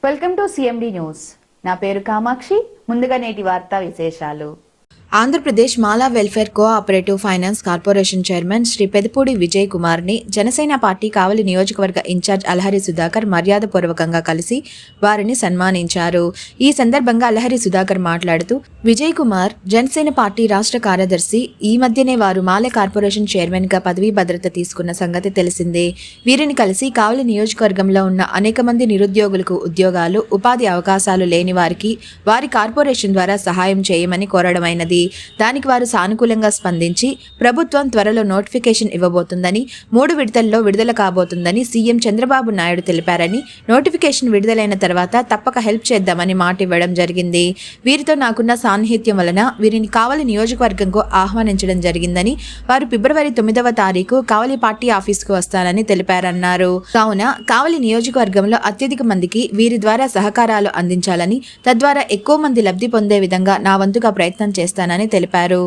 Welcome to CMD news. నా పేరు కామాక్షి. ముందుగా నేటి వార్తా విశేషాలు. ఆంధ్రప్రదేశ్ మాలా welfare cooperative finance corporation chairman Shri Pedapudi Vijay Kumar ని జనసేన పార్టీ కావలి నియోజకవర్గ ఇన్ఛార్జ్ అలహరి సుధాకర్ మర్యాదపూర్వకంగా కలిసి వారిని సన్మానించారు. ఈ సందర్భంగా అలహరి సుధాకర్ మాట్లాడుతూ, విజయ్ కుమార్ జనసేన పార్టీ రాష్ట్ర కార్యదర్శి. ఈ మధ్యనే వారు మాల కార్పొరేషన్ చైర్మన్ గా పదవీ భద్రత తీసుకున్న సంగతి తెలిసిందే. వీరిని కలిసి కావలి నియోజకవర్గంలో ఉన్న అనేక మంది నిరుద్యోగులకు ఉద్యోగాలు, ఉపాధి అవకాశాలు లేని వారికి వారి కార్పొరేషన్ ద్వారా సహాయం చేయమని కోరడమైనది. దానికి వారు సానుకూలంగా స్పందించి ప్రభుత్వం త్వరలో నోటిఫికేషన్ ఇవ్వబోతుందని, 3 విడతల్లో విడుదల కాబోతుందని సీఎం చంద్రబాబు నాయుడు తెలిపారని, నోటిఫికేషన్ విడుదలైన తర్వాత తప్పక హెల్ప్ చేద్దామని మాట ఇవ్వడం జరిగింది. వీరితో నాకున్న సాన్నిహిత్యం వలన వీరిని కావలి నియోజకవర్గంకు ఆహ్వానించడం జరిగిందని, వారు ఫిబ్రవరి 9వ తారీఖు కావలి పార్టీ ఆఫీసుకు వస్తారని తెలిపారన్నారు. కావున కావలి నియోజకవర్గంలో అత్యధిక మందికి వీరి ద్వారా సహకారాలు అందించాలని, తద్వారా ఎక్కువ మంది లబ్ధి పొందే విధంగా నా వంతుగా ప్రయత్నం చేస్తానని తెలిపారు.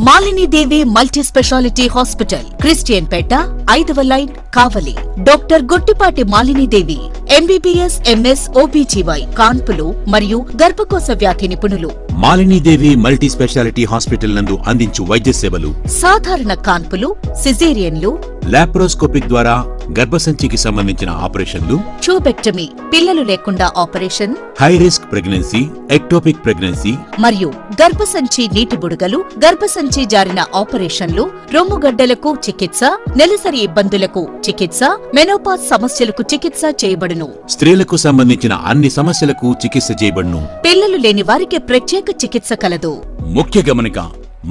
Malinidevi multi speciality hospital, Christian Peta, 5వ line, Kavali. Doctor Gottipati Malinidevi MBBS, MS, OBGY, కాన్పులు మరియు గర్భకోశ వ్యాధి నిపుణులు. మాలినీదేవి మల్టీ స్పెషాలిటీ హాస్పిటల్ నందు అందించు వైద్య సేవలు: సాధారణ కాన్పులు, సిజేరియన్లు, లాప్రోస్కోపిక్ ద్వారా గర్భసంచికి సంబంధించిన ఆపరేషన్లు, ట్యూబెక్టమీ, పిల్లలు లేకుండా operation, high risk pregnancy, ectopic pregnancy మరియు గర్భసంచి నీటి బుడగలు, గర్భసంచి జారిన ఆపరేషన్లు, రొమ్ముగడ్డలకు చికిత్స, నెలసరి ఇబ్బందులకు చికిత్స, మెనోపాజ్ సమస్యలకు చికిత్స చేయబడును. స్త్రీలకు సంబంధించిన అన్ని సమస్యలకు చికిత్స చేయబడును. పిల్లలు లేని వారికి ప్రత్యేక చికిత్స కలదు. ముఖ్య గమనిక: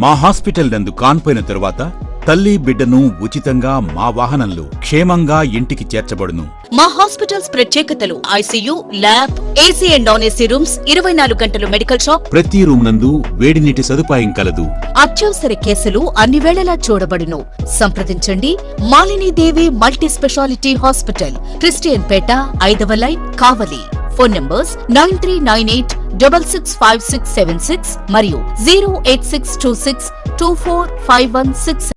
మా హాస్పిటల్ నందు కాన్పోయిన తరువాత తల్లి బిడ్డను ఉచితంగా మా వాహనంలో క్షేమంగా ఇంటికి చేర్చబడును. మా హాస్పిటల్స్ ప్రత్యేకతలు: ICU, lab, AC and non AC rooms, 24 గంటలు మెడికల్ షాప్, ప్రతి రూమ్ నందు వేడి నీటి సదుపాయం కలదు. అత్యవసర కేసులు అన్ని వేళలా చూడబడును. సంప్రదించండి. Malinidevi multi speciality hospital, Christian Peta, 5వ లైన్, కావలి. ఫోన్ నంబర్స్ 9398665676 మరియు 08626245166.